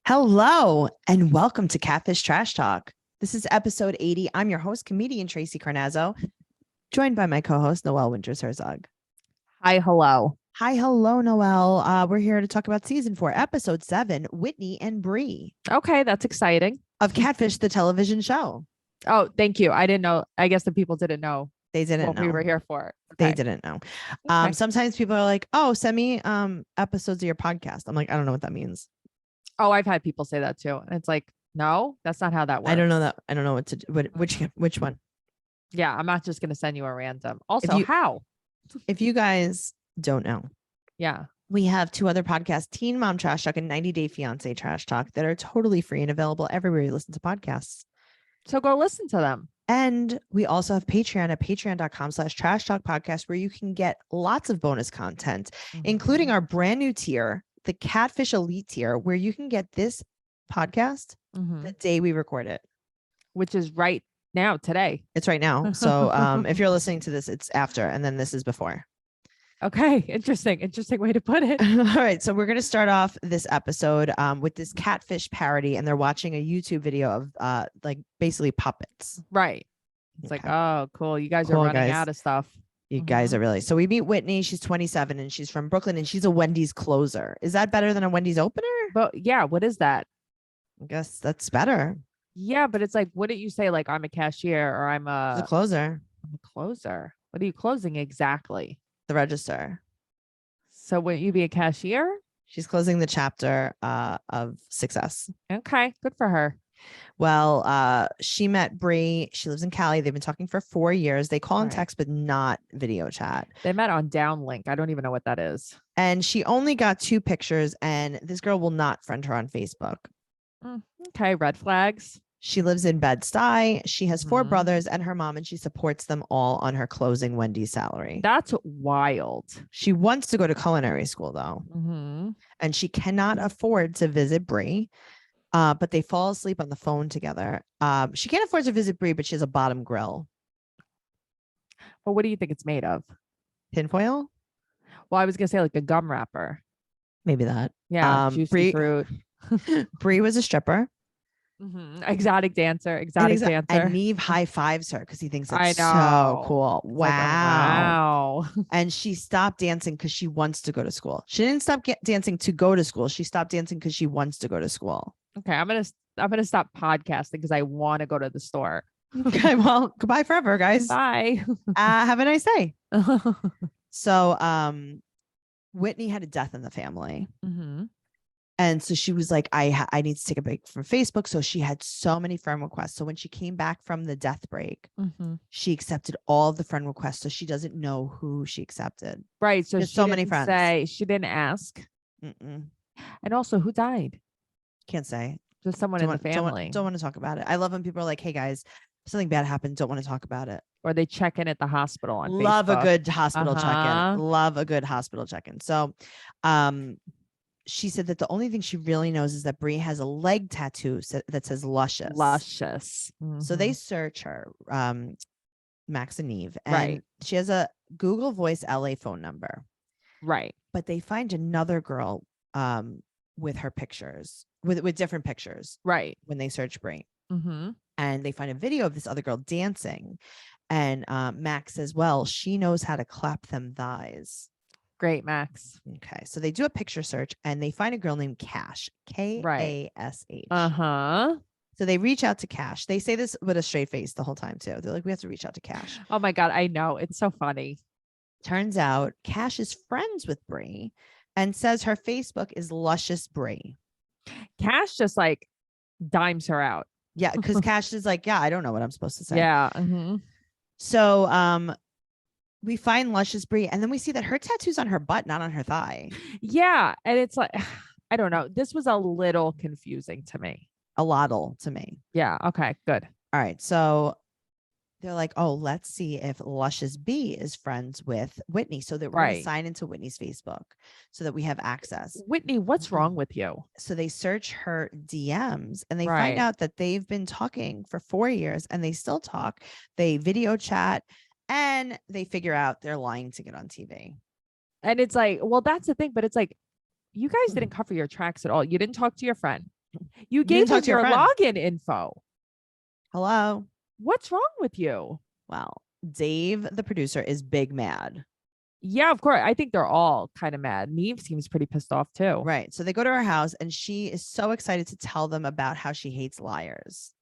Hello and welcome to Catfish Trash Talk. This is episode 80. I'm your host, comedian Tracey Carnazzo, joined by my co-host, Noelle Winters Herzog. Hi, hello. Hi, hello, Noelle. We're here to talk about season 4, episode 7, Whitney and Bree Okay, that's exciting. of Catfish, the television show. Oh, thank you. I didn't know. I guess the people didn't know They didn't what know. we were here for. They Okay. didn't know. Okay. Sometimes people are like, oh, send me episodes of your podcast. I'm like, I don't know what that means. Oh, I've had people say that too. And it's like, no, that's not how that works. I don't know that. I don't know what to do. Which one? Yeah, I'm not just going to send you a random. Also, how? If you guys don't know, Yeah. we have 2 other podcasts, Teen Mom Trash Talk and 90 Day Fiance Trash Talk, that are totally free and available everywhere you listen to podcasts. So go listen to them. And we also have Patreon at patreon.com/trash talk podcast, where you can get lots of bonus content, including our brand new tier, the Catfish Elite tier, where you can get this podcast the day we record it. Which is right now, today. It's right now. So if you're listening to this, it's after, and then this is before. Okay. Interesting way to put it. All right. So we're going to start off this episode with this catfish parody, and they're watching a YouTube video of like basically puppets. Right. It's Okay. like, oh, cool. You guys Cool, are running guys. out of stuff. You guys are really. So we meet Whitney. She's 27 and she's from Brooklyn, and she's a Wendy's closer. Is that better than a Wendy's opener? But yeah, what is that? I guess that's better. Yeah, but it's like, wouldn't you say like I'm a cashier or I'm She's a closer. I'm a closer? What are you closing exactly? The register. So wouldn't you be a cashier? She's closing the chapter of success. Okay, good for her. Well, she met Bree. She lives in Cali. They've been talking for 4 years. They call and Right. text, but not video chat. They met on Downlink. I don't even know what that is. And she only got 2 pictures, and this girl will not friend her on Facebook. Okay, red flags. She lives in Bed-Stuy. She has 4 Mhm. brothers and her mom, and she supports them all on her closing Wendy's salary. That's wild. She wants to go to culinary school, though, and she cannot afford to visit Bree. But they fall asleep on the phone together. She can't afford to visit Bree, but she has a bottom grill. Well, what do you think it's made of? Tinfoil? Well, I was gonna say like a gum wrapper. Maybe that. Yeah, juicy Bree, fruit. Bree was a stripper. Exotic dancer. And Neve high fives her because he thinks that's I so know. cool. It's like, Wow. wow. And she stopped dancing because she wants to go to school. She didn't stop dancing to go to school. She stopped dancing because she wants to go to school. Okay, I'm gonna stop podcasting because I want to go to the store. Okay, well, goodbye forever, guys. Bye. Have a nice day. So Whitney had a death in the family. And so she was like, I need to take a break from Facebook. So she had so many friend requests. So when she came back from the death break, she accepted all of the friend requests. So she doesn't know who she accepted. Right. So There's she so many didn't friends. say, she didn't ask. Mm-mm. And also, who died? Can't say. Just someone in the family. Don't want to talk about it. I love when people are like, hey guys, something bad happened. Don't want to talk about it. Or they check in at the hospital on Love Facebook. a good hospital check-in. Uh-huh. Love a good hospital check-in. So she said that the only thing she really knows is that Bree has a leg tattoo that says luscious. Luscious. So they search her, Max and Eve, and Right. she has a Google Voice LA phone number. Right. But they find another girl with her pictures, with different pictures Right. when they search Bree. Mm-hmm. And they find a video of this other girl dancing. And Max says, well, she knows how to clap them thighs. Great, Max. Okay. So they do a picture search and they find a girl named Cash, Kash. Uh-huh. So they reach out to Cash. They say this with a straight face the whole time, too. They're like, we have to reach out to Cash. Oh my God. I know. It's so funny. Turns out Cash is friends with Bree and says her Facebook is Luscious Bree. Cash just like dimes her out. Yeah, because Cash is like, yeah, I don't know what I'm supposed to say. Yeah. So we find Luscious Bree, and then we see that her tattoo's on her butt, not on her thigh. Yeah. And it's like, I don't know. This was a little confusing to me. A lottle to me. Yeah. Okay. Good. All right. So they're like, oh, let's see if Luscious B is friends with Whitney so that we're going to sign into Whitney's Facebook so that we have access. Whitney, what's wrong with you? So they search her DMs and they find out that they've been talking for 4 years and they still talk. They video chat and they figure out they're lying to get on TV. And it's like, well, that's the thing. But it's like, you guys didn't cover your tracks at all. You didn't talk to your friend. You didn't gave talk them to your your friend. login info. Hello. What's wrong with you? Well, Dave, the producer, is big mad. Yeah, of course. I think they're all kind of mad. Neve seems pretty pissed off too. Right. So they go to her house and she is so excited to tell them about how she hates liars.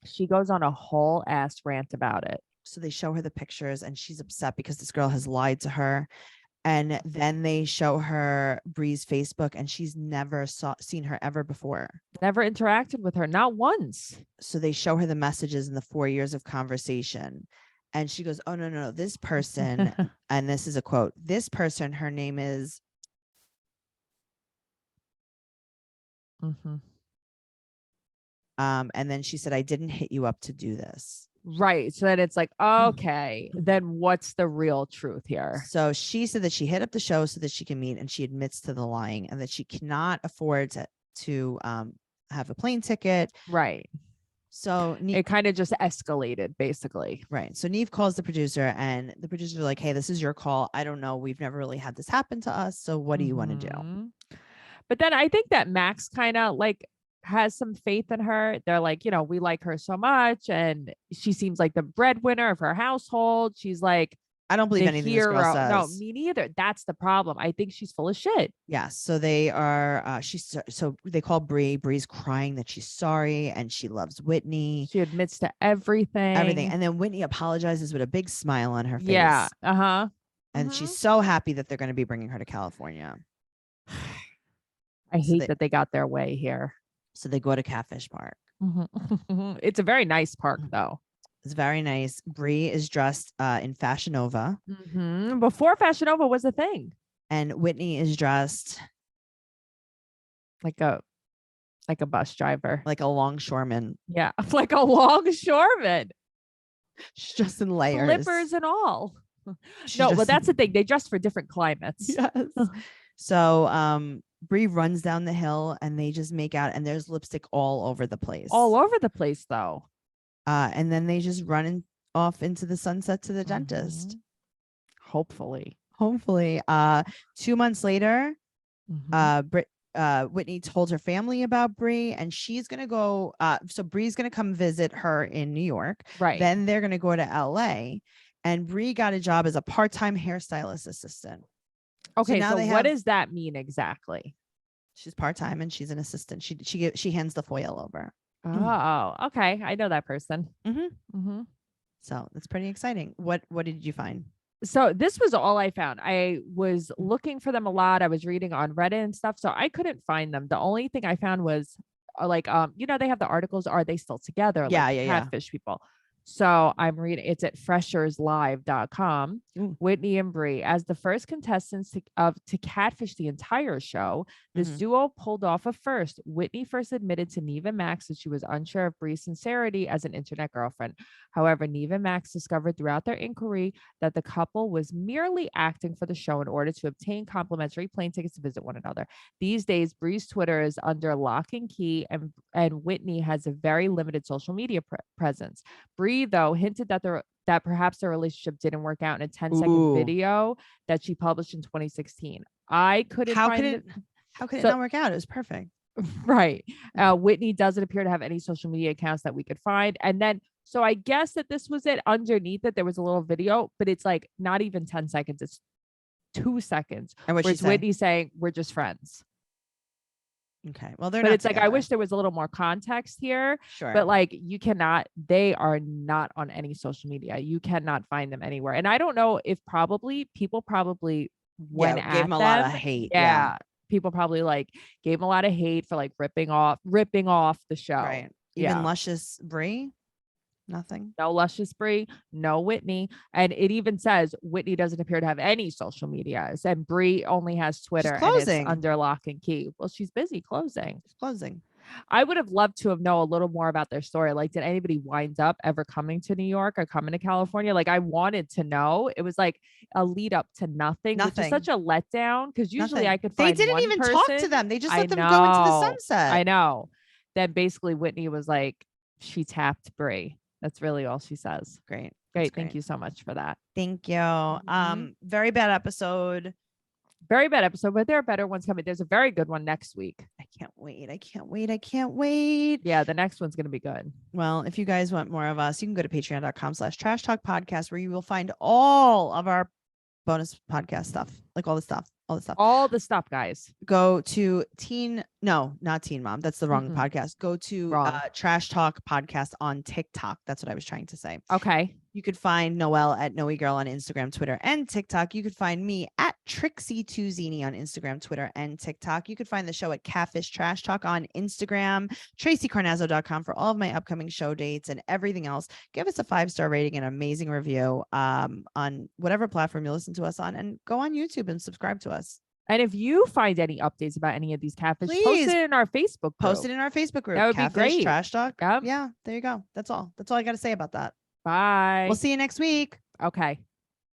She goes on a whole ass rant about it. So they show her the pictures and she's upset because this girl has lied to her. And then they show her Bree's Facebook and she's never seen her ever before. Never interacted with her, not once. So they show her the messages in the 4 years of conversation. And she goes, oh, no, this person, and this is a quote, this person, her name is. And then she said, I didn't hit you up to do this. Right. So then it's like, okay, then what's the real truth here? So she said that she hit up the show so that she can meet, and she admits to the lying and that she cannot afford to have a plane ticket. Right. So it kind of just escalated, basically. Right. So Neve calls the producer and the producer's like, hey, this is your call. I don't know. We've never really had this happen to us. So what do you want to do? But then I think that Max kind of like has some faith in her. They're like, you know, we like her so much. And she seems like the breadwinner of her household. She's like, I don't believe anything this girl says. No, me neither. That's the problem. I think she's full of shit. Yes. So they are, so they call Bree. Bree's crying that she's sorry and she loves Whitney. She admits to everything. And then Whitney apologizes with a big smile on her face. Yeah. And she's so happy that they're going to be bringing her to California. I hate that they got their way here. So they go to Catfish Park. It's a very nice park, though. It's very nice. Bree is dressed in Fashion Nova. Before Fashion Nova was a thing. And Whitney is dressed like a bus driver. Like a longshoreman. Yeah, like a longshoreman. She's dressed in layers. Slippers and all. But that's the thing. They dress for different climates. Yes. So Bree runs down the hill and they just make out and there's lipstick all over the place. All over the place, though. And then they just run off into the sunset to the dentist. Hopefully. 2 months later, Whitney told her family about Bree and she's going to go. So Bree's going to come visit her in New York. Right. Then they're going to go to LA and Bree got a job as a part-time hairstylist assistant. Okay. So what does that mean exactly? She's part-time and she's an assistant. She hands the foil over. Oh, okay. I know that person. So that's pretty exciting. What did you find? So this was all I found. I was looking for them a lot. I was reading on Reddit and stuff. So I couldn't find them. The only thing I found was they have the articles. Are they still together? Yeah. Catfish people. So I'm reading, it's at fresherslive.com. Whitney and Bree, as the first contestants to catfish the entire show, this duo pulled off a first. Whitney first admitted to Neve and Max that she was unsure of Bree's sincerity as an internet girlfriend. However, Neve and Max discovered throughout their inquiry that the couple was merely acting for the show in order to obtain complimentary plane tickets to visit one another. These days, Bree's Twitter is under lock and key, and Whitney has a very limited social media presence. Bree, though, hinted that perhaps their relationship didn't work out in a 10-second video that she published in 2016. I couldn't find it. How could it not work out? It was perfect. Right. Whitney doesn't appear to have any social media accounts that we could find. And then, so I guess that this was it. Underneath it, there was a little video, but it's like not even 10 seconds. It's 2 seconds. And where it's Whitney saying, we're just friends. Okay. Well, but it's together. Like, I wish there was a little more context here. Sure. But like, they are not on any social media. You cannot find them anywhere. And I don't know if people probably went at gave them a lot of hate. Yeah. People probably like gave them a lot of hate for like ripping off the show. Right. Even Luscious Bree. Nothing. No Luscious Bree, no Whitney. And it even says Whitney doesn't appear to have any social media. And Bree only has Twitter and it's under lock and key. Well, she's busy closing. I would have loved to have known a little more about their story. Like, did anybody wind up ever coming to New York or coming to California? Like, I wanted to know. It was like a lead up to nothing. Which is such a letdown because usually I could find They didn't even talk to them. They just let them go into the sunset. I know. Then basically Whitney was like, she tapped Bree. That's really all she says. Great. Thank you so much for that. Thank you. Very bad episode. Very bad episode, but there are better ones coming. There's a very good one next week. I can't wait. I can't wait. I can't wait. Yeah, the next one's going to be good. Well, if you guys want more of us, you can go to patreon.com/trash talk podcast, where you will find all of our bonus podcast stuff, like all the stuff. All the stuff, guys. Go to not Teen Mom. That's the wrong podcast. Go to Trash Talk Podcast on TikTok. That's what I was trying to say. Okay. You could find Noelle at Noe Girl on Instagram, Twitter, and TikTok. You could find me at Trixie2Zini on Instagram, Twitter, and TikTok. You could find the show at Catfish Trash Talk on Instagram, TraceyCarnazzo.com for all of my upcoming show dates and everything else. Give us a 5-star rating and amazing review on whatever platform you listen to us on, and go on YouTube and subscribe to us. And if you find any updates about any of these catfish, post it in our Facebook group. Post it in our Facebook group. That would Catfish, be great. Trash Talk. Yep. Yeah, there you go. That's all. That's all I got to say about that. Bye. We'll see you next week. Okay.